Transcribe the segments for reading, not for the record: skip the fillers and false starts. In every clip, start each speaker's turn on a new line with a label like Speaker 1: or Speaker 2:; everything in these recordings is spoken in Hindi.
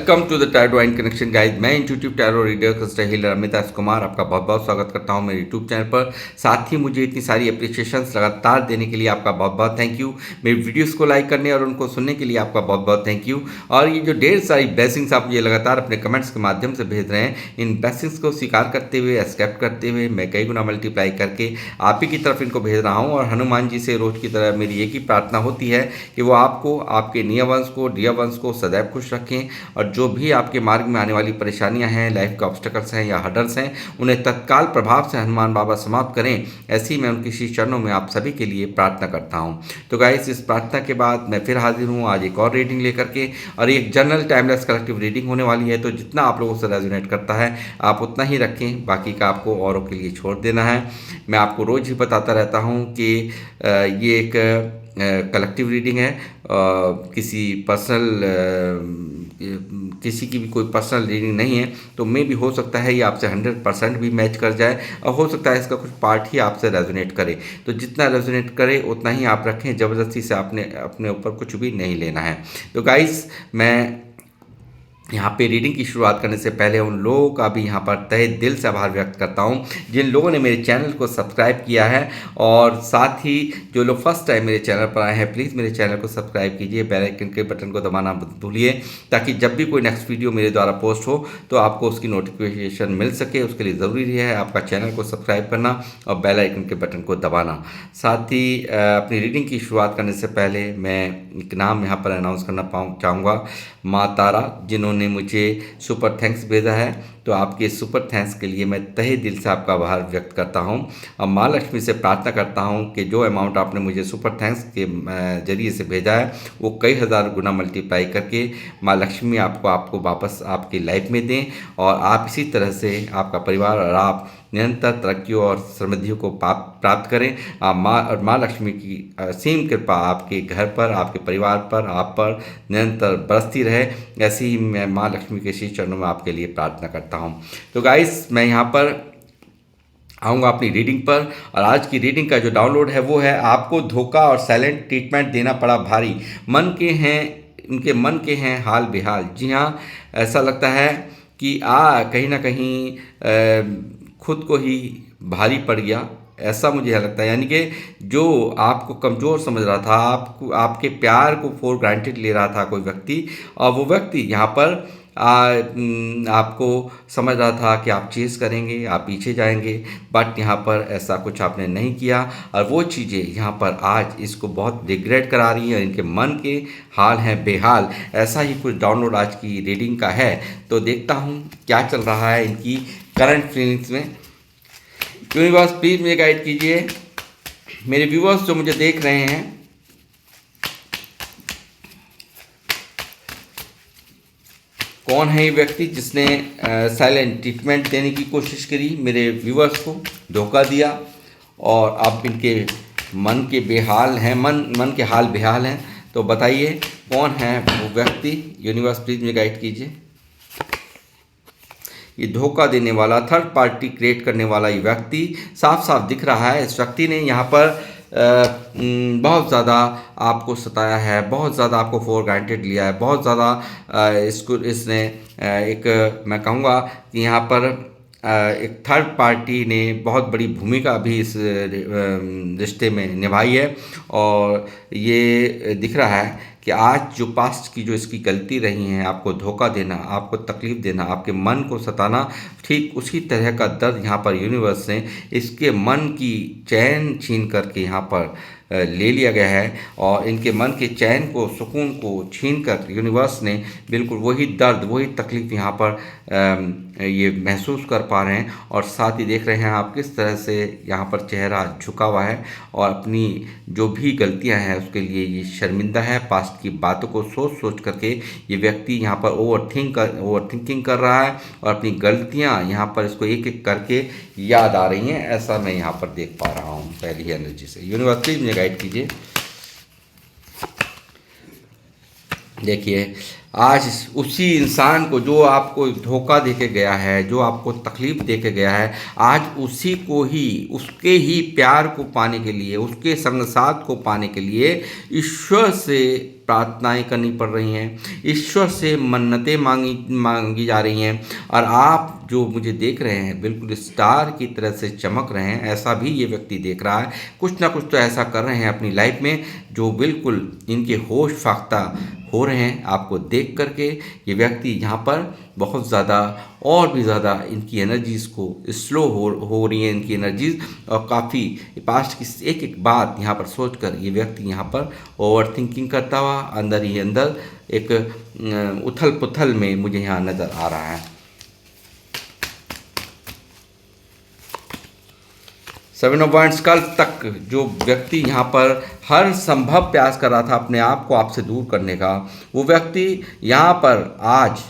Speaker 1: Welcome to the tarot and connection guide. मैं intuitive tarot reader crystal healer Amit Kumar आपका बहुत बहुत स्वागत करता हूं मेरे यूट्यूब चैनल पर। साथ ही मुझे इतनी सारी अप्रिसिएशंस लगातार देने के लिए आपका बहुत बहुत थैंक यू। मेरी वीडियोस को लाइक करने और उनको सुनने के लिए आपका बहुत बहुत थैंक यू। और ये जो ढेर सारी ब्लेसिंग्स आप ये लगातार अपने कमेंट्स के माध्यम से भेज रहे हैं, इन ब्लेसिंग्स को स्वीकार करते हुए, एक्सेप्ट करते हुए मैं कई गुना मल्टीप्लाई करके आप ही की तरफ इनको भेज रहा हूँ। और हनुमान जी से रोज की तरह मेरी एक ही प्रार्थना होती है कि वो आपको, आपके नियर वंश को, डियर वंश को सदैव खुश रखें। और जो भी आपके मार्ग में आने वाली परेशानियां हैं, लाइफ के ऑब्स्टेकल्स हैं या हर्डल्स हैं, उन्हें तत्काल प्रभाव से हनुमान बाबा समाप्त करें। ऐसी मैं उनकी शीश चरणों में आप सभी के लिए प्रार्थना करता हूं। तो गाइस, इस प्रार्थना के बाद मैं फिर हाजिर हूं आज एक और रीडिंग लेकर के। और एक जनरल टाइमलेस कलेक्टिव रीडिंग होने वाली है, तो जितना आप लोगों से रेजोनेट करता है आप उतना ही रखें, बाकी का आपको औरों के लिए छोड़ देना है। मैं आपको रोज़ ही बताता रहता हूँ कि ये एक कलेक्टिव रीडिंग है। किसी किसी की भी कोई पर्सनल रीडिंग नहीं है। तो मे भी हो सकता है ये आपसे 100% भी मैच कर जाए, और हो सकता है इसका कुछ पार्ट ही आपसे रेजोनेट करे। तो जितना रेजोनेट करे उतना ही आप रखें, ज़बरदस्ती से आपने अपने ऊपर कुछ भी नहीं लेना है। तो गाइस, मैं यहाँ पे रीडिंग की शुरुआत करने से पहले उन लोगों का भी यहाँ पर तहे दिल से आभार व्यक्त करता हूँ जिन लोगों ने मेरे चैनल को सब्सक्राइब किया है। और साथ ही जो लोग फर्स्ट टाइम मेरे चैनल पर आए हैं, प्लीज़ मेरे चैनल को सब्सक्राइब कीजिए, बेल आइकन के बटन को दबाना मत भूलिए, ताकि जब भी कोई नेक्स्ट वीडियो मेरे द्वारा पोस्ट हो तो आपको उसकी नोटिफिकेशन मिल सके। उसके लिए ज़रूरी है आपका चैनल को सब्सक्राइब करना और बेल आइकन के बटन को दबाना। साथ ही अपनी रीडिंग की शुरुआत करने से पहले मैं एक नाम यहाँ पर अनाउंस करना चाहूँगा, माँ तारा, जिन्होंने मुझे सुपर थैंक्स भेजा है। तो आपके सुपर थैंक्स के लिए मैं तहे दिल से आपका आभार व्यक्त करता हूं। और माँ लक्ष्मी से प्रार्थना करता हूं कि जो अमाउंट आपने मुझे सुपर थैंक्स के जरिए से भेजा है वो कई हज़ार गुना मल्टीप्लाई करके माँ लक्ष्मी आपको वापस आपकी लाइफ में दें, और आप इसी तरह से आपका परिवार और आप निरंतर तरक्कियों और समृद्धियों को प्राप्त करें। माँ लक्ष्मी की असीम कृपा आपके घर पर, आपके परिवार पर, आप पर निरंतर बरसती रहे। ऐसी ही मैं माँ लक्ष्मी के शीश चरणों में आपके लिए प्रार्थना करता हूँ। तो गाइस, मैं यहाँ पर आऊँगा अपनी रीडिंग पर। और आज की रीडिंग का जो डाउनलोड है वो है, आपको धोखा और साइलेंट ट्रीटमेंट देना पड़ा भारी, मन के हैं उनके मन के हैं हाल बेहाल। जी हाँ, ऐसा लगता है कि कहीं ना कहीं खुद को ही भारी पड़ गया, ऐसा मुझे लगता है। यानी कि जो आपको कमज़ोर समझ रहा था, आपके प्यार को फॉर ग्रांटेड ले रहा था कोई व्यक्ति, और वो व्यक्ति यहाँ पर आपको समझ रहा था कि आप चेस करेंगे, आप पीछे जाएंगे, बट यहाँ पर ऐसा कुछ आपने नहीं किया। और वो चीज़ें यहाँ पर आज इसको बहुत रिग्रेट करा रही हैं, और इनके मन के हाल हैं बेहाल। ऐसा ही कुछ डाउनलोड आज की रीडिंग का है। तो देखता हूँ क्या चल रहा है इनकी करंट फीलिंग्स में। यूनिवर्स प्लीज़ मुझे गाइड कीजिए। मेरे व्यूअर्स जो मुझे देख रहे हैं, कौन है ये व्यक्ति जिसने साइलेंट ट्रीटमेंट देने की कोशिश करी, मेरे व्यूअर्स को धोखा दिया, और आप इनके मन के बेहाल हैं, मन के हाल बेहाल हैं। तो बताइए कौन है वो व्यक्ति। यूनिवर्स प्लीज़ मुझे गाइड कीजिए। ये धोखा देने वाला, थर्ड पार्टी क्रिएट करने वाला ये व्यक्ति साफ साफ दिख रहा है। इस व्यक्ति ने यहाँ पर बहुत ज़्यादा आपको सताया है, बहुत ज़्यादा आपको फॉर ग्रांटेड लिया है, बहुत ज़्यादा इसने मैं कहूँगा कि यहाँ पर एक थर्ड पार्टी ने बहुत बड़ी भूमिका भी इस रिश्ते में निभाई है। और ये दिख रहा है कि आज जो पास्ट की जो इसकी गलती रही हैं, आपको धोखा देना, आपको तकलीफ़ देना, आपके मन को सताना, ठीक उसी तरह का दर्द यहाँ पर यूनिवर्स ने इसके मन की चैन छीन करके यहाँ पर ले लिया गया है। और इनके मन के चैन को, सुकून को छीन कर यूनिवर्स ने बिल्कुल वही दर्द, वही तकलीफ़ यहाँ पर ये महसूस कर पा रहे हैं। और साथ ही देख रहे हैं आप किस तरह से यहाँ पर चेहरा झुका हुआ है, और अपनी जो भी गलतियाँ हैं उसके लिए ये शर्मिंदा है। पास्ट की बातों को सोच सोच करके ये व्यक्ति यहाँ पर ओवर थिंकिंग कर रहा है, और अपनी गलतियाँ यहाँ पर इसको एक एक करके याद आ रही हैं। ऐसा मैं यहाँ पर देख पा रहा हूँ पहली ही एनर्जी से। यूनिवर्स प्लीज मुझे गाइड कीजिए। देखिए, आज उसी इंसान को जो आपको धोखा देके गया है, जो आपको तकलीफ़ देके गया है, आज उसी को ही, उसके ही प्यार को पाने के लिए, उसके संग साथ को पाने के लिए ईश्वर से प्रार्थनाएं करनी पड़ रही हैं, ईश्वर से मन्नतें मांगी जा रही हैं, और आप जो मुझे देख रहे हैं बिल्कुल स्टार की तरह से चमक रहे हैं, ऐसा भी ये व्यक्ति देख रहा है। कुछ ना कुछ तो ऐसा कर रहे हैं अपनी लाइफ में जो बिल्कुल इनके होश फाख्ता हो रहे हैं। आपको देख करके ये व्यक्ति यहाँ पर बहुत ज़्यादा और भी ज़्यादा इनकी एनर्जीज़ को स्लो हो रही है इनकी एनर्जीज़, और काफ़ी पास्ट की एक एक बात यहाँ पर सोचकर ये व्यक्ति यहाँ पर ओवर थिंकिंग करता हुआ अंदर ही अंदर एक उथल पुथल में मुझे यहाँ नज़र आ रहा है। 7 ऑफ वांड्स, कल तक जो व्यक्ति यहाँ पर हर संभव प्रयास कर रहा था अपने आप को आपसे दूर करने का, वो व्यक्ति यहाँ पर आज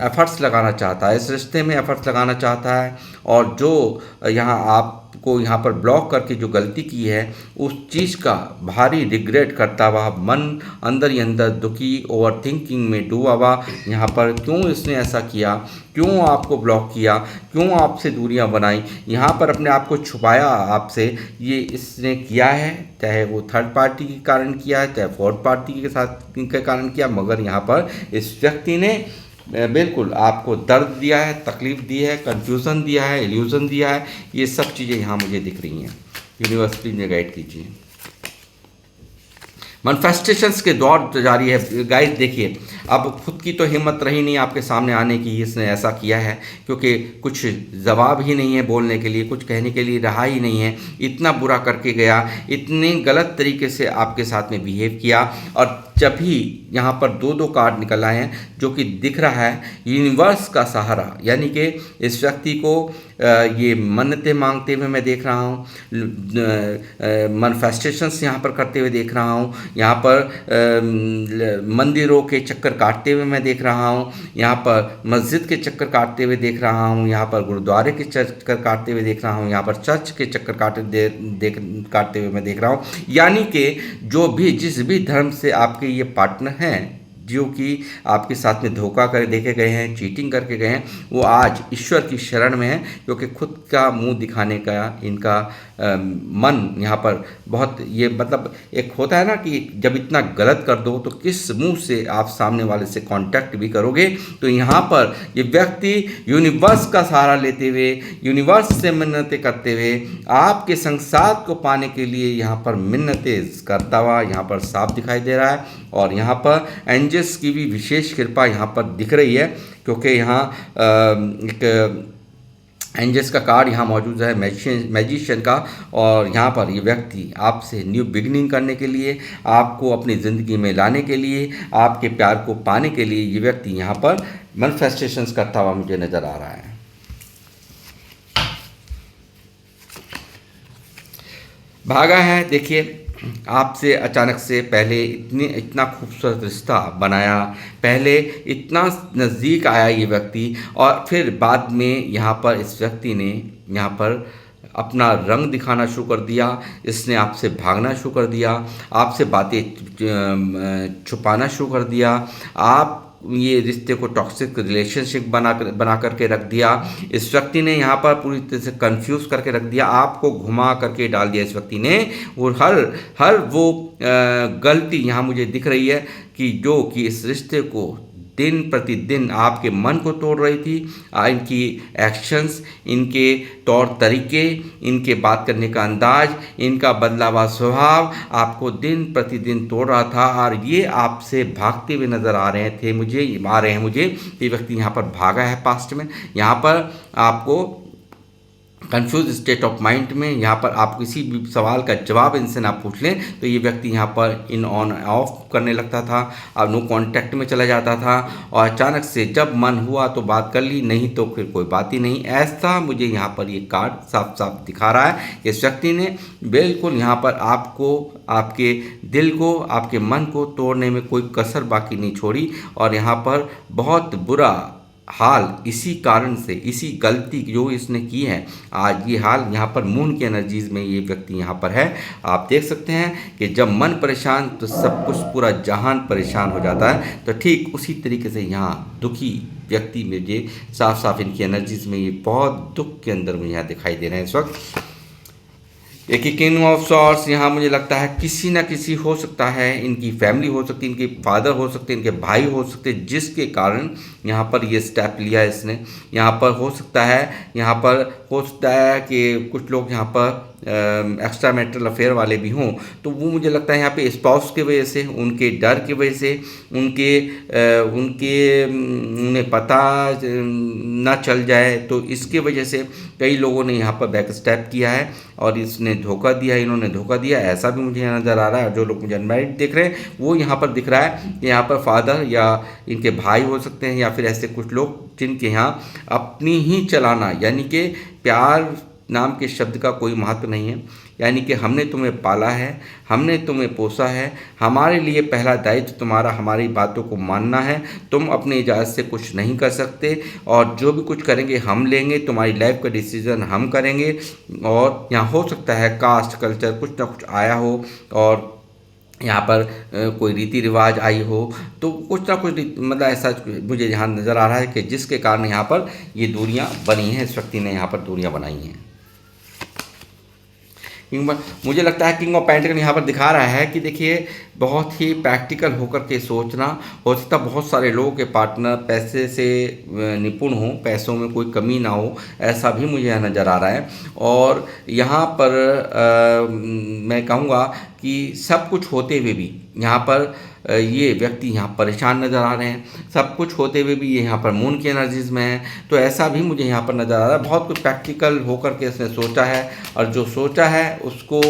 Speaker 1: एफर्ट्स लगाना चाहता है, इस रिश्ते में एफर्ट्स लगाना चाहता है, और जो यहाँ आपको यहाँ पर ब्लॉक करके जो गलती की है उस चीज़ का भारी रिग्रेट करता हुआ, मन अंदर ही अंदर दुखी ओवर थिंकिंग में डूबा हुआ यहाँ पर, क्यों इसने ऐसा किया, क्यों आपको ब्लॉक किया, क्यों आपसे दूरियां बनाई, यहाँ पर अपने आप को छुपाया आपसे, ये इसने किया है, चाहे वो थर्ड पार्टी के कारण किया है, चाहे फोर्थ पार्टी के साथ के कारण किया, मगर यहाँ पर इस व्यक्ति ने बिल्कुल आपको दर्द दिया है, तकलीफ़ दी है, कन्फ्यूज़न दिया है, इल्यूज़न दिया है। ये सब चीज़ें यहाँ मुझे दिख रही हैं। यूनिवर्स प्लीज मुझे गाइड कीजिए। मैनिफेस्टेशंस के दौर जारी है गाइस। देखिए, अब खुद की तो हिम्मत रही नहीं आपके सामने आने की, इसने ऐसा किया है, क्योंकि कुछ जवाब ही नहीं है बोलने के लिए, कुछ कहने के लिए रहा ही नहीं है। इतना बुरा करके गया, इतने गलत तरीके से आपके साथ में बिहेव किया, और जब भी यहाँ पर दो कार्ड निकल आए हैं जो कि दिख रहा है यूनिवर्स का सहारा, यानी कि इस व्यक्ति को ये मन्नतें मांगते हुए मैं देख रहा हूँ, मैनिफेस्टेशंस यहाँ पर करते हुए देख रहा हूँ, यहाँ पर मंदिरों के चक्कर काटते हुए मैं देख रहा हूँ, यहाँ पर मस्जिद के चक्कर काटते हुए देख रहा हूँ, यहाँ पर गुरुद्वारे के चक्कर काटते हुए देख रहा हूँ, यहाँ पर चर्च के चक्कर काटते हुए मैं देख रहा हूँ। यानी कि जो भी जिस भी धर्म से आपके ये पार्टनर हैं, जो कि आपके साथ में धोखा कर देखे गए हैं, चीटिंग करके गए हैं, वो आज ईश्वर की शरण में है, क्योंकि खुद का मुंह दिखाने का इनका मन यहाँ पर बहुत, ये मतलब एक होता है ना कि जब इतना गलत कर दो तो किस मुंह से आप सामने वाले से कांटेक्ट भी करोगे। तो यहाँ पर ये व्यक्ति यूनिवर्स का सहारा लेते हुए, यूनिवर्स से मिन्नतें करते हुए आपके संसार को पाने के लिए यहाँ पर मिन्नतें करता हुआ यहाँ पर साफ दिखाई दे रहा है। और यहाँ पर एंजल्स की भी विशेष कृपा यहाँ पर दिख रही है, क्योंकि यहाँ एक एंजल्स का कार्ड यहाँ मौजूद है, मैजिशियन का, और यहाँ पर ये व्यक्ति आपसे न्यू बिगिनिंग करने के लिए, आपको अपनी ज़िंदगी में लाने के लिए, आपके प्यार को पाने के लिए ये व्यक्ति यहाँ पर मैनिफेस्टेशंस करता हुआ मुझे नज़र आ रहा है। भागा है, देखिए आपसे अचानक से पहले इतना खूबसूरत रिश्ता बनाया, पहले इतना नज़दीक आया ये व्यक्ति, और फिर बाद में यहाँ पर इस व्यक्ति ने यहाँ पर अपना रंग दिखाना शुरू कर दिया, इसने आपसे भागना शुरू कर दिया, आपसे बातें छुपाना शुरू कर दिया, आप ये रिश्ते को टॉक्सिक रिलेशनशिप बना करके रख दिया। इस व्यक्ति ने यहाँ पर पूरी तरह से कंफ्यूज करके रख दिया, आपको घुमा करके डाल दिया इस व्यक्ति ने। और हर वो गलती यहाँ मुझे दिख रही है कि जो कि इस रिश्ते को दिन प्रतिदिन आपके मन को तोड़ रही थी। इनकी एक्शंस, इनके तौर तरीके, इनके बात करने का अंदाज, इनका बदला हुआ स्वभाव आपको दिन प्रतिदिन तोड़ रहा था, और ये आपसे भागते हुए नज़र आ रहे हैं मुझे। ये व्यक्ति यहाँ पर भागा है पास्ट में, यहाँ पर आपको कंफ्यूज स्टेट ऑफ माइंड में, यहाँ पर आप किसी भी सवाल का जवाब इनसे ना पूछ लें तो ये व्यक्ति यहाँ पर इन ऑन ऑफ करने लगता था, अब नो कांटेक्ट में चला जाता था, और अचानक से जब मन हुआ तो बात कर ली, नहीं तो फिर कोई बात ही नहीं। ऐसा मुझे यहाँ पर ये कार्ड साफ साफ दिखा रहा है। इस व्यक्ति ने बिल्कुल यहाँ पर आपको, आपके दिल को, आपके मन को तोड़ने में कोई कसर बाकी नहीं छोड़ी, और यहाँ पर बहुत बुरा हाल इसी कारण से, इसी गलती जो इसने की है, आज ये हाल यहाँ पर मून की एनर्जीज में ये व्यक्ति यहाँ पर है। आप देख सकते हैं कि जब मन परेशान तो सब कुछ, पूरा जहान परेशान हो जाता है। तो ठीक उसी तरीके से यहाँ दुखी व्यक्ति में ये साफ साफ इनकी एनर्जीज में ये बहुत दुख के अंदर मुझे यहाँ दिखाई दे रहे हैं इस वक्त। देखिए किंग ऑफ सॉर्ड्स यहाँ मुझे लगता है किसी ना किसी हो सकता है, इनकी फैमिली हो सकती है, इनके फादर हो सकते हैं, इनके भाई हो सकते हैं, जिसके कारण यहाँ पर ये स्टेप लिया है इसने। यहाँ पर हो सकता है, यहाँ पर हो सकता है कि कुछ लोग यहाँ पर एक्स्ट्रा मैरिटल अफेयर वाले भी हों, तो वो मुझे लगता है यहाँ पे स्पाउस की वजह से, उनके डर की वजह से, उन्हें पता ना चल जाए, तो इसके वजह से कई लोगों ने यहाँ पर बैक स्टेप किया है और इसने धोखा दिया, इन्होंने धोखा दिया, ऐसा भी मुझे यहाँ नज़र आ रहा है। जो लोग मुझे अनमैरिड देख रहे हैं वो यहाँ पर दिख रहा है कि यहाँ पर फादर या इनके भाई हो सकते हैं, या फिर ऐसे कुछ लोग जिनके यहाँ अपनी ही चलाना, यानी कि प्यार नाम के शब्द का कोई महत्व नहीं है, यानी कि हमने तुम्हें पाला है, हमने तुम्हें पोसा है, हमारे लिए पहला दायित्व तुम्हारा हमारी बातों को मानना है, तुम अपनी इजाज़त से कुछ नहीं कर सकते और जो भी कुछ करेंगे हम लेंगे, तुम्हारी लाइफ का डिसीज़न हम करेंगे। और यहाँ हो सकता है कास्ट कल्चर कुछ ना कुछ आया हो और यहाँ पर कोई रीति रिवाज आई हो, तो कुछ ना कुछ मतलब ऐसा मुझे यहाँ नज़र आ रहा है कि जिसके कारण यहाँ पर ये दूरियाँ बनी हैं, इस व्यक्ति ने यहाँ पर दूरियाँ बनाई हैं। मुझे लगता है किंग ऑफ पेंटिकल यहाँ पर दिखा रहा है कि देखिए बहुत ही प्रैक्टिकल होकर के सोचना। हो सकता है बहुत सारे लोगों के पार्टनर पैसे से निपुण हो, पैसों में कोई कमी ना हो, ऐसा भी मुझे यहाँ नज़र आ रहा है। और यहाँ पर मैं कहूँगा कि सब कुछ होते हुए भी यहाँ पर ये व्यक्ति यहाँ परेशान नज़र आ रहे हैं, सब कुछ होते हुए भी ये यहाँ पर मून की एनर्जीज में है, तो ऐसा भी मुझे यहाँ पर नज़र आ रहा है। बहुत कुछ प्रैक्टिकल होकर के इसने सोचा है और जो सोचा है उसको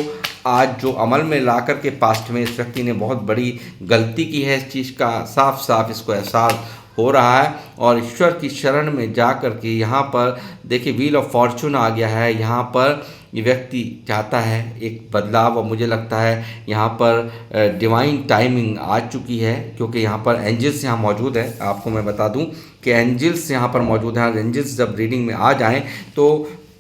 Speaker 1: आज जो अमल में ला कर के पास्ट में इस व्यक्ति ने बहुत बड़ी गलती की है, इस चीज़ का साफ साफ इसको एहसास हो रहा है। और ईश्वर की शरण में जा कर के यहाँ पर देखिए व्हील ऑफ फॉर्चून आ गया है। यहाँ पर ये व्यक्ति चाहता है एक बदलाव और मुझे लगता है यहाँ पर डिवाइन टाइमिंग आ चुकी है, क्योंकि यहाँ पर एंजल्स यहाँ मौजूद है। आपको मैं बता दूँ कि एंजल्स यहाँ पर मौजूद हैं। एंजल्स जब रीडिंग में आ जाएं तो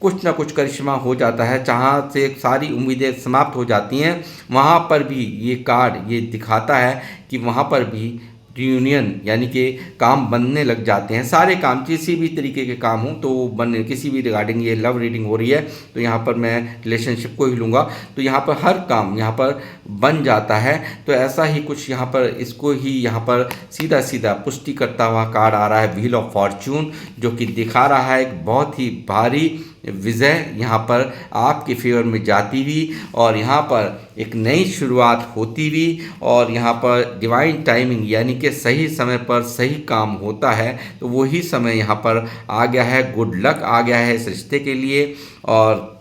Speaker 1: कुछ ना कुछ करिश्मा हो जाता है, जहाँ से सारी उम्मीदें समाप्त हो जाती हैं वहाँ पर भी ये कार्ड ये दिखाता है कि वहाँ पर भी रियूनियन यानी कि काम बनने लग जाते हैं। सारे काम किसी भी तरीके के काम हों तो बनने, किसी भी रिगार्डिंग ये लव रीडिंग हो रही है तो यहाँ पर मैं रिलेशनशिप को ही लूँगा, तो यहाँ पर हर काम यहाँ पर बन जाता है। तो ऐसा ही कुछ यहाँ पर इसको ही यहाँ पर सीधा सीधा पुष्टि करता हुआ कार्ड आ रहा है व्हील ऑफ फॉर्चून, जो कि दिखा रहा है एक बहुत ही भारी विजय यहाँ पर आपके फेवर में जाती हुई और यहाँ पर एक नई शुरुआत होती हुई और यहाँ पर डिवाइन टाइमिंग यानी कि सही समय पर सही काम होता है, तो वही समय यहाँ पर आ गया है। गुड लक आ गया है इस रिश्ते के लिए और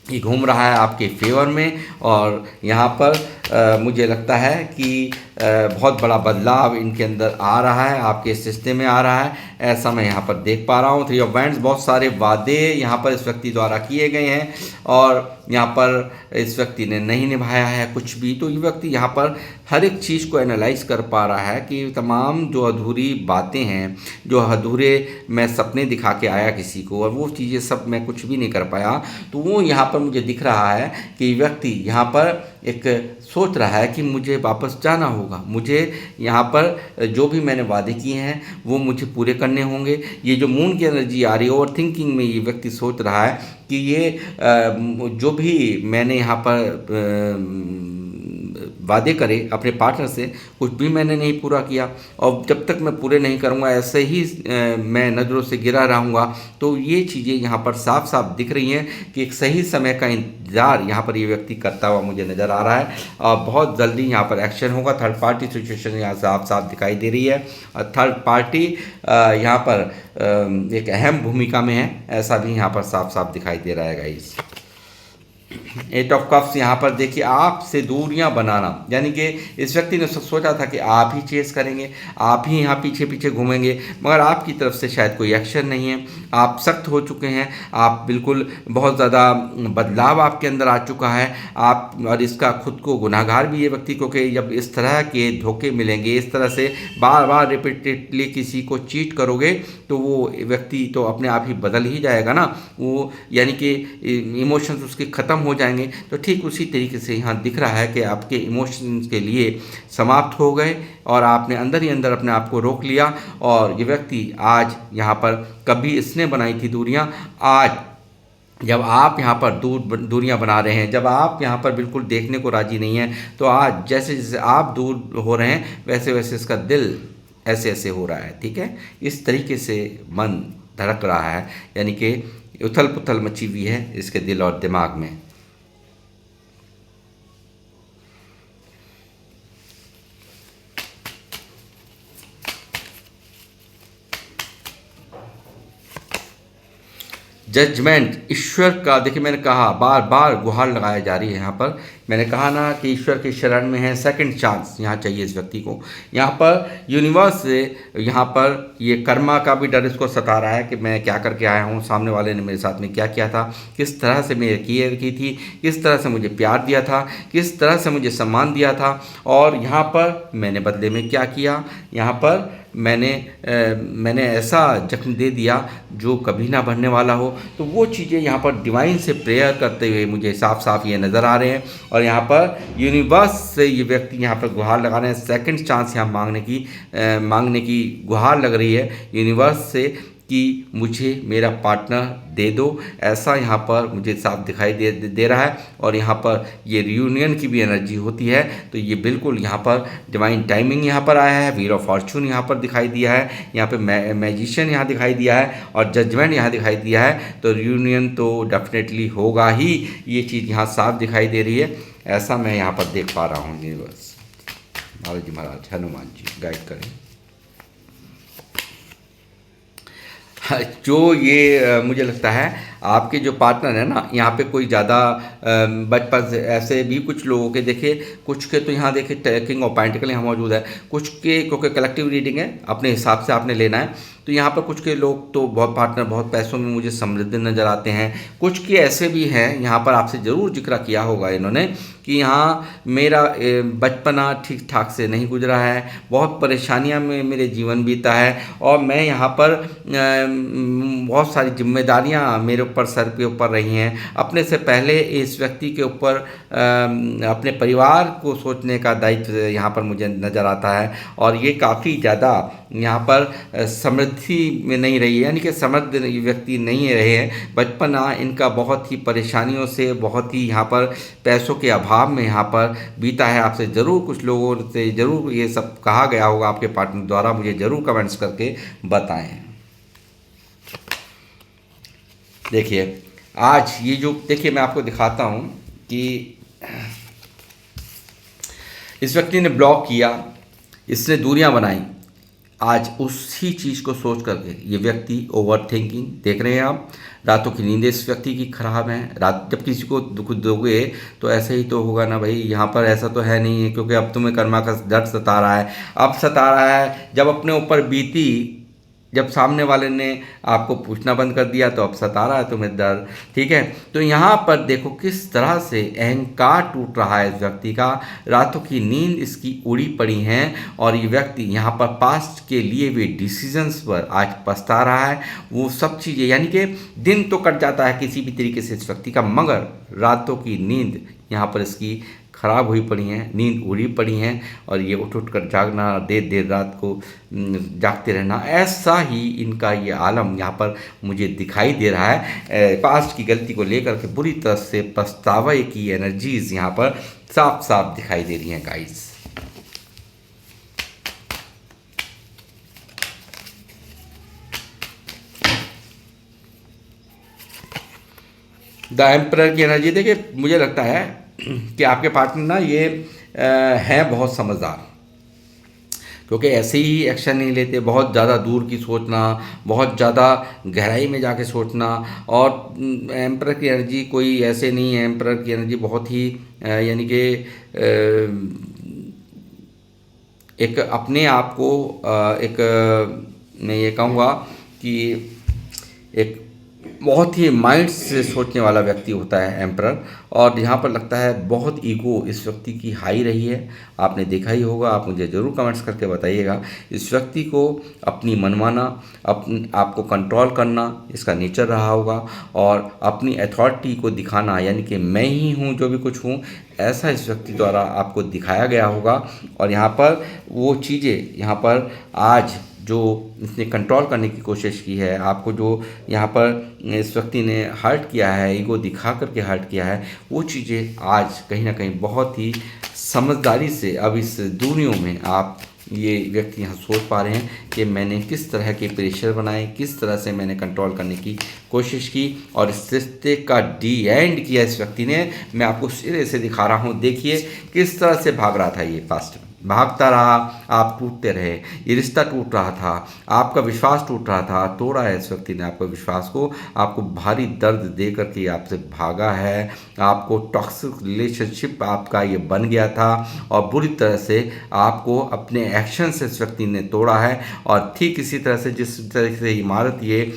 Speaker 1: ये घूम रहा है आपके फेवर में। और यहाँ पर मुझे लगता है कि बहुत बड़ा बदलाव इनके अंदर आ रहा है, आपके इस रिश्ते में आ रहा है, ऐसा मैं यहाँ पर देख पा रहा हूँ। थ्री ऑफ वैंड्स, बहुत सारे वादे यहाँ पर इस व्यक्ति द्वारा किए गए हैं और यहाँ पर इस व्यक्ति ने नहीं निभाया है कुछ भी। तो ये व्यक्ति यहाँ पर हर एक चीज़ को एनालाइज कर पा रहा है कि तमाम जो अधूरी बातें हैं, जो अधूरे मैं सपने दिखा के आया किसी को और वो चीज़ें सब मैं कुछ भी नहीं कर पाया, तो वो यहाँ पर मुझे दिख रहा है कि व्यक्ति यहाँ पर एक सोच रहा है कि मुझे वापस जाना होगा, मुझे यहाँ पर जो भी मैंने वादे किए हैं वो मुझे पूरे करने होंगे। ये जो मून की एनर्जी आ रही है, ओवर थिंकिंग में ये व्यक्ति सोच रहा है कि ये जो भी मैंने यहाँ पर वादे करे अपने पार्टनर से, कुछ भी मैंने नहीं पूरा किया और जब तक मैं पूरे नहीं करूँगा ऐसे ही मैं नज़रों से गिरा रहूँगा। तो ये चीज़ें यहाँ पर साफ साफ दिख रही हैं कि एक सही समय का इंतज़ार यहाँ पर ये व्यक्ति करता हुआ मुझे नज़र आ रहा है और बहुत जल्दी यहाँ पर एक्शन होगा। थर्ड पार्टी सिचुएशन यहाँ साफ साफ दिखाई दे रही है और थर्ड पार्टी यहाँ पर एक अहम भूमिका में है, ऐसा भी यहाँ पर साफ साफ दिखाई दे रहा है गाइस। एट ऑफ कप्स यहाँ पर देखिए आपसे दूरियां बनाना, यानी कि इस व्यक्ति ने सोचा था कि आप ही चेस करेंगे, आप ही यहाँ पीछे पीछे घूमेंगे, मगर आपकी तरफ से शायद कोई एक्शन नहीं है। आप सख्त हो चुके हैं, आप बिल्कुल बहुत ज़्यादा बदलाव आपके अंदर आ चुका है आप, और इसका खुद को गुनाहगार भी ये व्यक्ति, क्योंकि जब इस तरह के धोखे मिलेंगे, इस तरह से बार बार रिपीटेडली किसी को चीट करोगे तो वो व्यक्ति तो अपने आप ही बदल ही जाएगा ना, वो यानी कि इमोशंस उसके ख़त्म हो जाएंगे। तो ठीक उसी तरीके से यहाँ दिख रहा है कि आपके इमोशंस के लिए समाप्त हो गए और आपने अंदर ही अंदर अपने आप को रोक लिया और ये व्यक्ति आज यहाँ पर कभी इसने बनाई थी दूरियाँ, आज जब आप यहाँ पर दूरियां बना रहे हैं, जब आप यहाँ पर बिल्कुल देखने को राजी नहीं हैं, तो आज जैसे जैसे आप दूर हो रहे हैं वैसे वैसे इसका दिल ऐसे ऐसे हो रहा है। ठीक है, इस तरीके से मन धड़क रहा है, यानी कि उथल पुथल मची हुई है इसके दिल और दिमाग में। जजमेंट, ईश्वर का, देखिए मैंने कहा बार बार गुहार लगाई जा रही है यहाँ पर। मैंने कहा ना कि ईश्वर की शरण में है, सेकंड चांस यहाँ चाहिए इस व्यक्ति को। यहाँ पर यूनिवर्स से, यहाँ पर ये कर्मा का भी डर इसको सता रहा है कि मैं क्या करके आया हूँ, सामने वाले ने मेरे साथ में क्या किया था, किस तरह से मेरी केयर की थी, किस तरह से मुझे प्यार दिया था, किस तरह से मुझे सम्मान दिया था, और यहाँ पर मैंने बदले में क्या किया। यहाँ पर मैंने ऐसा जख्म दे दिया जो कभी ना भरने वाला हो। तो वो चीज़ें यहाँ पर डिवाइन से प्रेयर करते हुए मुझे साफ साफ ये नज़र आ रहे हैं। और यहाँ पर यूनिवर्स से ये व्यक्ति यहाँ पर गुहार लगा रहे हैं, सेकंड चांस यहाँ मांगने की गुहार लग रही है यूनिवर्स से कि मुझे मेरा पार्टनर दे दो, ऐसा यहाँ पर मुझे साफ दिखाई दे रहा है। और यहाँ पर ये रियूनियन की भी एनर्जी होती है, तो ये बिल्कुल यहाँ पर डिवाइन टाइमिंग यहाँ पर आया है। व्हील ऑफ फॉर्चून यहाँ पर दिखाई दिया है, यहाँ पे मैजिशियन यहाँ दिखाई दिया है, और जजमेंट यहाँ दिखाई दिया है। तो रियूनियन तो डेफिनेटली होगा ही, ये चीज़ यहाँ साफ दिखाई दे रही है, ऐसा मैं यहाँ पर देख पा रहा हूँ। यूनिवर्स, बालाजी महाराज, हनुमान जी गाइड करें। जो ये मुझे लगता है आपके जो पार्टनर है ना, यहाँ पे कोई ज़्यादा बचपन से ऐसे भी कुछ लोगों के, देखिए कुछ के तो यहाँ देखिए किंग ऑफ पेंटिकल यहाँ मौजूद है, कुछ के क्योंकि कलेक्टिव रीडिंग है, अपने हिसाब से आपने लेना है। तो यहाँ पर कुछ के लोग तो बहुत पार्टनर बहुत पैसों में मुझे समृद्ध नज़र आते हैं, कुछ के ऐसे भी हैं, यहाँ पर आपसे ज़रूर जिक्र किया होगा इन्होंने कि यहाँ मेरा बचपना ठीक ठाक से नहीं गुजरा है, बहुत परेशानियाँ में मेरे जीवन बीता है, और मैं यहाँ पर बहुत सारी जिम्मेदारियाँ मेरे ऊपर सर के ऊपर रही हैं। अपने से पहले इस व्यक्ति के ऊपर अपने परिवार को सोचने का दायित्व यहाँ पर मुझे नज़र आता है, और ये काफ़ी ज़्यादा यहाँ पर समृद्धि में नहीं रही है, यानी कि समृद्ध व्यक्ति नहीं रहे हैं। बचपना इनका बहुत ही परेशानियों से, बहुत ही यहाँ पर पैसों के अभाव में यहाँ पर बीता है। आपसे ज़रूर कुछ लोगों से ज़रूर ये सब कहा गया होगा आपके पार्टनर द्वारा, मुझे ज़रूर कमेंट्स करके बताएं। देखिए आज ये जो, देखिए मैं आपको दिखाता हूँ कि इस व्यक्ति ने ब्लॉक किया, इसने दूरियां बनाई, आज उसी चीज़ को सोच करके ये व्यक्ति ओवर थिंकिंग, देख रहे हैं आप, रातों की नींदें इस व्यक्ति की खराब है। रात जब किसी को दुख दोगे तो ऐसे ही तो होगा ना भाई, यहाँ पर ऐसा तो है नहीं है, क्योंकि अब तुम्हें कर्मा का डर सता रहा है, अब सता रहा है। जब अपने ऊपर बीती, जब सामने वाले ने आपको पूछना बंद कर दिया, तो अब सता रहा है तुम्हें डर। ठीक है, तो यहाँ पर देखो किस तरह से अहंकार टूट रहा है इस व्यक्ति का, रातों की नींद इसकी उड़ी पड़ी हैं, और ये व्यक्ति यहाँ पर पास्ट के लिए हुए डिसीजंस पर आज पछता रहा है। वो सब चीज़ें, यानी कि दिन तो कट जाता है किसी भी तरीके से इस व्यक्ति का, मगर रातों की नींद यहाँ पर इसकी खराब हुई पड़ी हैं, नींद उड़ी पड़ी हैं, और ये उठ उठ कर जागना, देर देर रात को जागते रहना, ऐसा ही इनका ये आलम यहाँ पर मुझे दिखाई दे रहा है। पास्ट की गलती को लेकर के बुरी तरह से पछतावे की एनर्जीज यहाँ पर साफ साफ दिखाई दे रही हैं गाइस। द एम्परर की एनर्जी देखिए, मुझे लगता है कि आपके पार्टनर ना ये हैं बहुत समझदार, क्योंकि ऐसे ही एक्शन नहीं लेते, बहुत ज़्यादा दूर की सोचना, बहुत ज़्यादा गहराई में जाके सोचना। और एम्परर की एनर्जी कोई ऐसे नहीं है, एम्परर की एनर्जी बहुत ही यानी कि एक अपने आप को एक मैं ये कहूँगा कि एक बहुत ही माइंड से सोचने वाला व्यक्ति होता है एम्परर। और यहाँ पर लगता है बहुत ईगो इस व्यक्ति की हाई रही है, आपने देखा ही होगा, आप मुझे ज़रूर कमेंट्स करके बताइएगा। इस व्यक्ति को अपनी मनमाना, आपको कंट्रोल करना इसका नेचर रहा होगा, और अपनी अथॉरिटी को दिखाना, यानी कि मैं ही हूँ जो भी कुछ हूँ, ऐसा इस व्यक्ति द्वारा आपको दिखाया गया होगा। और यहाँ पर वो चीज़ें यहाँ पर आज जो इसने कंट्रोल करने की कोशिश की है, आपको जो यहाँ पर इस व्यक्ति ने हर्ट किया है, ईगो दिखा करके हर्ट किया है, वो चीज़ें आज कहीं ना कहीं बहुत ही समझदारी से अब इस दूरियों में आप ये व्यक्ति यहाँ सोच पा रहे हैं कि मैंने किस तरह के प्रेशर बनाए, किस तरह से मैंने कंट्रोल करने की कोशिश की और इस रिश्ते का डी एंड किया इस व्यक्ति ने। मैं आपको सिरे से दिखा रहा हूँ, देखिए किस तरह से भाग रहा था ये पास्ट में, भागता रहा, आप टूटते रहे, ये रिश्ता टूट रहा था, आपका विश्वास टूट रहा था, तोड़ा है इस व्यक्ति ने आपका विश्वास को, आपको भारी दर्द दे करके आपसे भागा है, आपको टॉक्सिक रिलेशनशिप आपका ये बन गया था और बुरी तरह से आपको अपने एक्शन से इस व्यक्ति ने तोड़ा है। और ठीक इसी तरह से जिस तरह से इमारत ये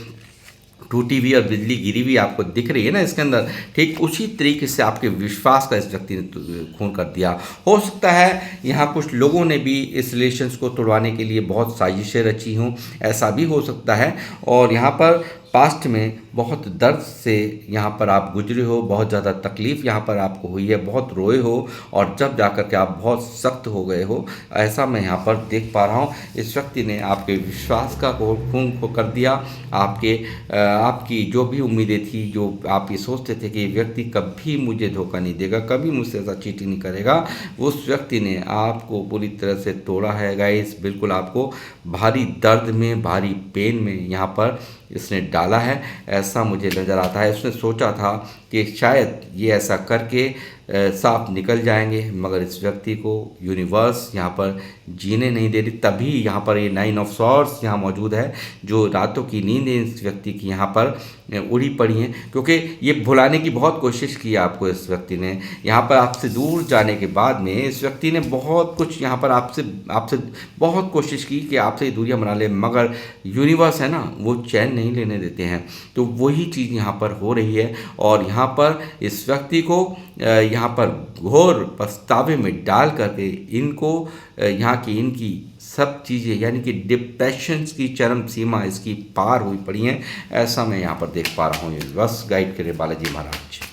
Speaker 1: टूटी हुई और बिजली गिरी हुई आपको दिख रही है ना इसके अंदर, ठीक उसी तरीके से आपके विश्वास का इस व्यक्ति ने खून कर दिया। हो सकता है यहाँ कुछ लोगों ने भी इस रिलेशंस को तोड़वाने के लिए बहुत साजिशें रची हों, ऐसा भी हो सकता है। और यहाँ पर पास्ट में बहुत दर्द से यहाँ पर आप गुजरे हो, बहुत ज़्यादा तकलीफ़ यहाँ पर आपको हुई है, बहुत रोए हो और जब जाकर के आप बहुत सख्त हो गए हो, ऐसा मैं यहाँ पर देख पा रहा हूँ। इस व्यक्ति ने आपके विश्वास का खून को कर दिया, आपकी जो भी उम्मीदें थी, जो आप ये सोचते थे कि ये व्यक्ति कभी मुझे धोखा नहीं देगा, कभी मुझसे ऐसा चीटिंग नहीं करेगा, उस व्यक्ति ने आपको पूरी तरह से तोड़ा है गाइस। बिल्कुल आपको भारी दर्द में, भारी पेन में यहाँ पर इसने डाला है, ऐसा मुझे नज़र आता है। उसने सोचा था कि शायद ये ऐसा करके साफ निकल जाएंगे, मगर इस व्यक्ति को यूनिवर्स यहाँ पर जीने नहीं दे रही। तभी यहाँ पर ये 9 ऑफ सॉर्ड्स यहाँ मौजूद है, जो रातों की नींद इस व्यक्ति की यहाँ पर उड़ी पड़ी हैं, क्योंकि ये भुलाने की बहुत कोशिश की आपको इस व्यक्ति ने। यहाँ पर आपसे दूर जाने के बाद में इस व्यक्ति ने बहुत कुछ यहाँ पर आपसे बहुत कोशिश की कि आपसे ये दूरियां बना ले, मगर यूनिवर्स है ना, वो चैन नहीं लेने देते हैं। तो वही चीज़ यहाँ पर हो रही है और यहाँ पर इस व्यक्ति को यहाँ पर घोर पछतावे में डाल करके इनको यहाँ की इनकी सब चीज़ें यानी कि डिप्रेशन की चरम सीमा इसकी पार हुई पड़ी हैं, ऐसा मैं यहाँ पर देख पा रहा हूँ। बस गाइड करे बालाजी महाराज।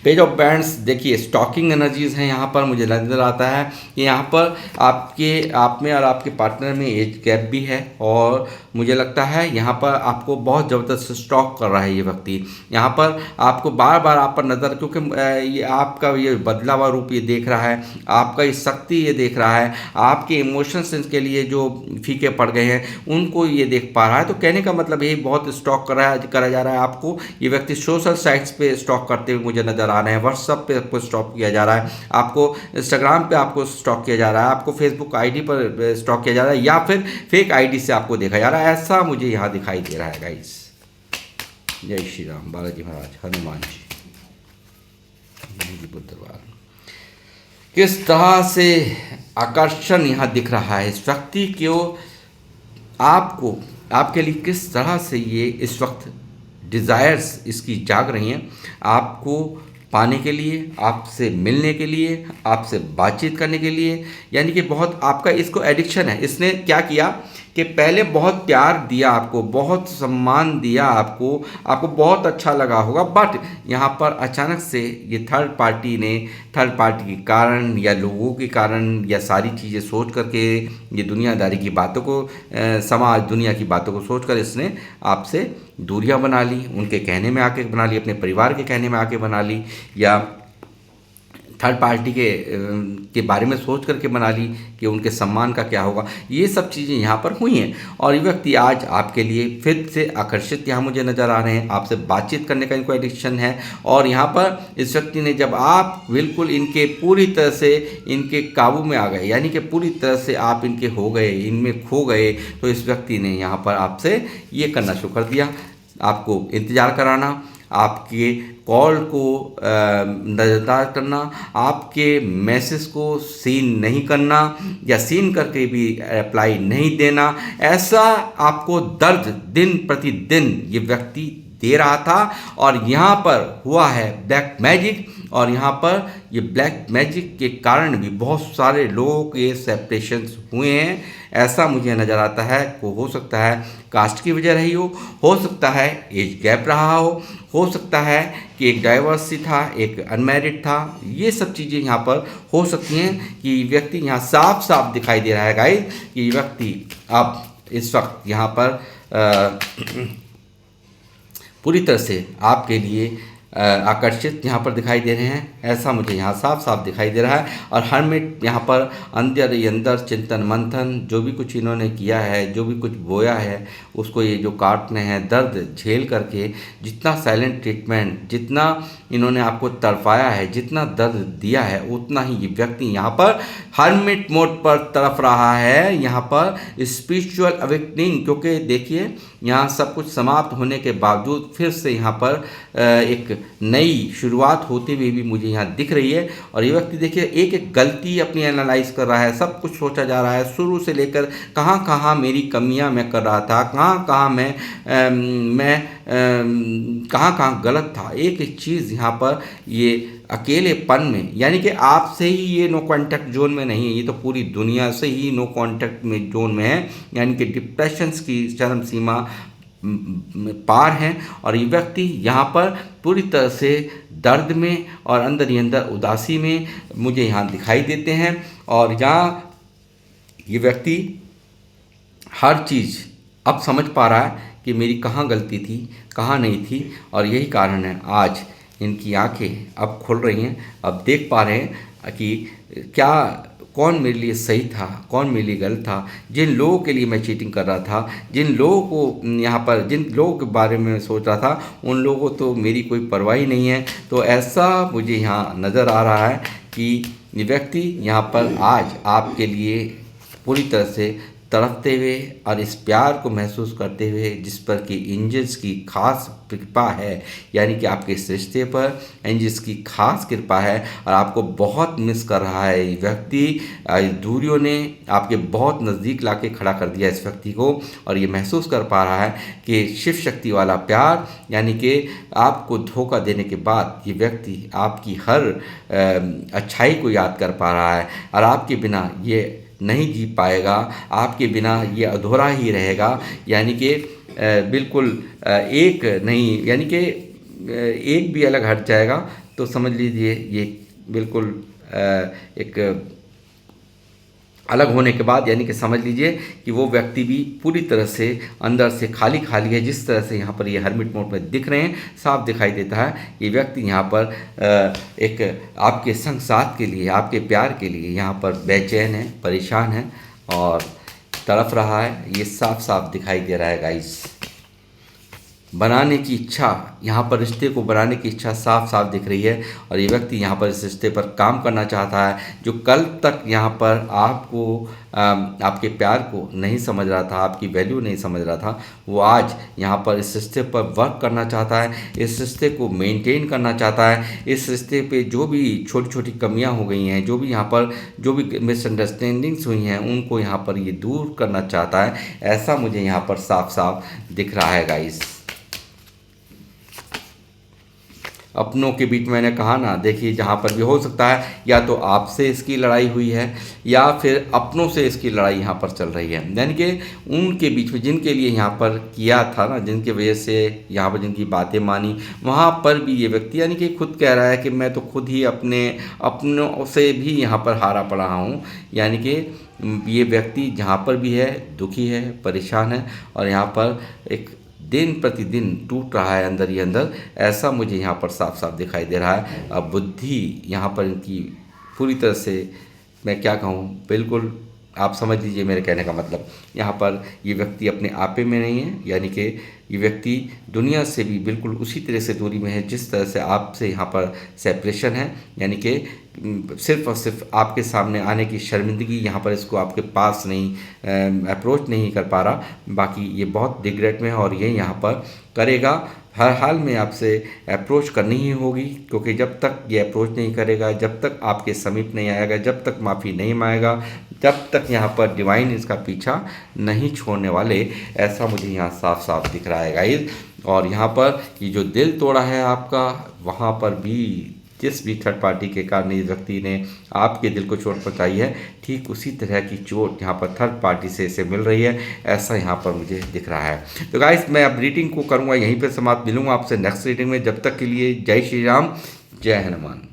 Speaker 1: पेज ऑफ बैंड्स देखिए, स्टॉकिंग एनर्जीज हैं यहाँ पर, मुझे नज़र आता है कि यहाँ पर आप में और आपके पार्टनर में एज गैप भी है और मुझे लगता है यहाँ पर आपको बहुत ज़बरदस्त स्टॉक कर रहा है ये व्यक्ति। यहाँ पर आपको बार बार आप पर नज़र, क्योंकि ये आपका ये बदला हुआ रूप ये देख रहा है, आपका ये शक्ति ये देख रहा है, आपके इमोशंस इनके लिए जो फीके पड़ गए हैं उनको ये देख पा रहा है। तो कहने का मतलब ये बहुत स्टॉक करा जा रहा है आपको। ये व्यक्ति सोशल साइट्स पे स्टॉक करते हुए मुझे नज़र आ रहे हैं, व्हाट्सएप पे आपको स्टॉक किया जा रहा है, आपको इंस्टाग्राम पे आपको स्टॉक किया जा रहा है, आपको फेसबुक आईडी पर स्टॉक किया जा रहा है या फिर फेक आईडी से आपको देखा जा रहा है, ऐसा मुझे यहाँ दिखाई दे रहा है गाइस। जय श्री राम, बालाजी महाराज, हनुमान जी, बुद्धवार। किस तरह से आकर्षण यहाँ दिख रहा है इस व्यक्ति को, आपको आपके लिए किस तरह से ये इस वक्त डिज़ायर्स इसकी जाग रही हैं, आपको पाने के लिए, आपसे मिलने के लिए, आपसे बातचीत करने के लिए, यानी कि बहुत आपका इसको एडिक्शन है। इसने क्या किया कि पहले बहुत प्यार दिया आपको, बहुत सम्मान दिया आपको बहुत अच्छा लगा होगा, बट यहाँ पर अचानक से ये थर्ड पार्टी के कारण या लोगों के कारण या सारी चीज़ें सोच करके, ये दुनियादारी की बातों को, समाज दुनिया की बातों को सोचकर इसने आपसे दूरियां बना ली, उनके कहने में आके बना ली, अपने परिवार के कहने में आके बना ली, या थर्ड पार्टी के बारे में सोच करके बना ली कि उनके सम्मान का क्या होगा। ये सब चीज़ें यहाँ पर हुई हैं और ये व्यक्ति आज आपके लिए फिर से आकर्षित यहाँ मुझे नज़र आ रहे हैं, आपसे बातचीत करने का इनको एडिक्शन है। और यहाँ पर इस व्यक्ति ने, जब आप बिल्कुल इनके पूरी तरह से इनके काबू में आ गए, यानी कि पूरी तरह से आप इनके हो गए, इनमें खो गए, तो इस व्यक्ति ने यहाँ पर आपसे ये करना शुरू कर दिया, आपको इंतज़ार कराना, आपके कॉल को नज़रअंदाज करना, आपके मैसेज को सीन नहीं करना या सीन करके भी अप्लाई नहीं देना, ऐसा आपको दर्द दिन प्रतिदिन ये व्यक्ति दे रहा था और यहाँ पर हुआ है ब्लैक मैजिक। और यहाँ पर ये ब्लैक मैजिक के कारण भी बहुत सारे लोगों के सेपरेशंस हुए हैं, ऐसा मुझे नज़र आता है। को हो सकता है कास्ट की वजह रही हो सकता है एज गैप रहा हो सकता है कि एक डाइवर्सी था, एक अनमैरिड था। ये सब चीज़ें यहाँ पर हो सकती हैं कि व्यक्ति यहाँ साफ साफ दिखाई दे रहा है गाइस कि व्यक्ति अब इस वक्त यहाँ पर पूरी तरह से आपके लिए आकर्षित यहाँ पर दिखाई दे रहे हैं, ऐसा मुझे यहाँ साफ साफ दिखाई दे रहा है। और हर्मिट यहाँ पर अंदर ही अंदर चिंतन मंथन, जो भी कुछ इन्होंने किया है, जो भी कुछ बोया है, उसको ये जो काटने हैं, दर्द झेल करके, जितना साइलेंट ट्रीटमेंट, जितना इन्होंने आपको तड़पाया है, जितना दर्द दिया है, उतना ही ये व्यक्ति यहाँ पर हर्मिट मोड पर तड़प रहा है, यहाँ पर स्पिरिचुअल अवेकनिंग। क्योंकि देखिए यहाँ सब कुछ समाप्त होने के बावजूद फिर से यहाँ पर एक नई शुरुआत होते हुए भी मुझे यहाँ दिख रही है। और ये व्यक्ति देखिए एक एक गलती अपनी एनालाइज कर रहा है, सब कुछ सोचा जा रहा है, शुरू से लेकर कहाँ कहाँ मेरी कमियाँ मैं कर रहा था, कहाँ कहाँ मैं कहाँ कहाँ गलत था। एक एक चीज़ यहाँ पर ये अकेलेपन में, यानी कि आपसे ही ये नो कॉन्टैक्ट जोन में नहीं है, ये तो पूरी दुनिया से ही नो कॉन्टैक्ट में जोन में है, यानी कि डिप्रेशंस की चरम सीमा पार हैं। और ये व्यक्ति यहाँ पर पूरी तरह से दर्द में और अंदर ही अंदर उदासी में मुझे यहाँ दिखाई देते हैं। और यहाँ ये व्यक्ति हर चीज़ अब समझ पा रहा है कि मेरी कहाँ गलती थी, कहाँ नहीं थी। और यही कारण है आज इनकी आंखें अब खुल रही हैं, अब देख पा रहे हैं कि क्या कौन मेरे लिए सही था, कौन मेरे लिए गलत था। जिन लोगों के लिए मैं चीटिंग कर रहा था, जिन लोगों को यहाँ पर, जिन लोगों के बारे में सोच रहा था, उन लोगों को तो मेरी कोई परवाह ही नहीं है। तो ऐसा मुझे यहाँ नज़र आ रहा है कि ये व्यक्ति यहाँ पर आज आपके लिए पूरी तरह से तड़पते हुए और इस प्यार को महसूस करते हुए, जिस पर कि एंजल्स की खास कृपा है, यानी कि आपके इस रिश्ते पर एंजल्स की खास कृपा है और आपको बहुत मिस कर रहा है ये व्यक्ति। दूरियों ने आपके बहुत नज़दीक लाके खड़ा कर दिया इस व्यक्ति को, और ये महसूस कर पा रहा है कि शिव शक्ति वाला प्यार, यानी कि आपको धोखा देने के बाद ये व्यक्ति आपकी हर अच्छाई को याद कर पा रहा है और आपके बिना ये नहीं जी पाएगा, आपके बिना ये अधूरा ही रहेगा। यानी कि बिल्कुल एक नहीं, यानी कि एक भी अलग हट जाएगा तो समझ लीजिए ये बिल्कुल एक अलग होने के बाद, यानी कि समझ लीजिए कि वो व्यक्ति भी पूरी तरह से अंदर से खाली खाली है। जिस तरह से यहाँ पर ये हर्मिट मोड में दिख रहे हैं, साफ दिखाई देता है ये व्यक्ति यहाँ पर एक आपके संग साथ के लिए, आपके प्यार के लिए यहाँ पर बेचैन है, परेशान है और तड़प रहा है। ये साफ साफ दिखाई दे रहा है गाइस। बनाने की इच्छा, यहाँ पर रिश्ते को बनाने की इच्छा साफ साफ दिख रही है और ये व्यक्ति यहाँ पर इस रिश्ते पर काम करना चाहता है। जो कल तक यहाँ पर आपको आपके प्यार को नहीं समझ रहा था, आपकी वैल्यू नहीं समझ रहा था, वो आज यहाँ पर इस रिश्ते पर वर्क करना चाहता है, इस रिश्ते को मेंटेन करना चाहता है। इस रिश्ते पे जो भी छोटी छोटी कमियाँ हो गई हैं, जो भी यहाँ पर जो भी मिसअंडरस्टैंडिंग्स हुई हैं, उनको यहाँ पर ये दूर करना चाहता है। ऐसा मुझे यहाँ पर साफ साफ दिख रहा है गाइस। अपनों के बीच मैंने कहा ना, देखिए जहाँ पर भी हो सकता है या तो आपसे इसकी लड़ाई हुई है या फिर अपनों से इसकी लड़ाई यहाँ पर चल रही है, यानी कि उनके बीच में जिनके लिए यहाँ पर किया था ना, जिनके वजह से यहाँ पर जिनकी बातें मानी, वहाँ पर भी ये व्यक्ति यानी कि खुद कह रहा है कि मैं तो खुद ही अपनों से भी यहाँ पर हारा पड़ा हूँ। यानी कि ये व्यक्ति जहाँ पर भी है दुखी है, परेशान है और यहाँ पर एक दिन प्रतिदिन टूट रहा है अंदर ही अंदर, ऐसा मुझे यहाँ पर साफ साफ दिखाई दे रहा है। अब बुद्धि यहाँ पर इनकी पूरी तरह से, मैं क्या कहूँ, बिल्कुल आप समझ लीजिए मेरे कहने का मतलब। यहाँ पर ये व्यक्ति अपने आपे में नहीं है, यानी कि ये व्यक्ति दुनिया से भी बिल्कुल उसी तरह से दूरी में है जिस तरह से आपसे यहाँ पर सेपरेशन है। यानी कि सिर्फ और सिर्फ आपके सामने आने की शर्मिंदगी, यहाँ पर इसको आपके पास नहीं अप्रोच नहीं कर पा रहा। बाकी ये बहुत रिग्रेट में है और ये यहाँ पर करेगा, हर हाल में आपसे अप्रोच करनी ही होगी, क्योंकि जब तक ये अप्रोच नहीं करेगा, जब तक आपके समीप नहीं आएगा, जब तक माफ़ी नहीं मांगेगा, जब तक यहाँ पर डिवाइन इसका पीछा नहीं छोड़ने वाले। ऐसा मुझे यहाँ साफ साफ दिख रहा है गाइस। और यहाँ पर ये जो दिल तोड़ा है आपका, वहाँ पर भी जिस भी थर्ड पार्टी के कारण इस व्यक्ति ने आपके दिल को चोट पहुँचाई है, ठीक उसी तरह की चोट यहाँ पर थर्ड पार्टी से इसे मिल रही है, ऐसा यहाँ पर मुझे दिख रहा है। तो गाइस, मैं अब रीडिंग को करूँगा यहीं पर समाप्त। मिलूंगा आपसे नेक्स्ट रीडिंग में। जब तक के लिए जय श्री राम, जय हनुमान।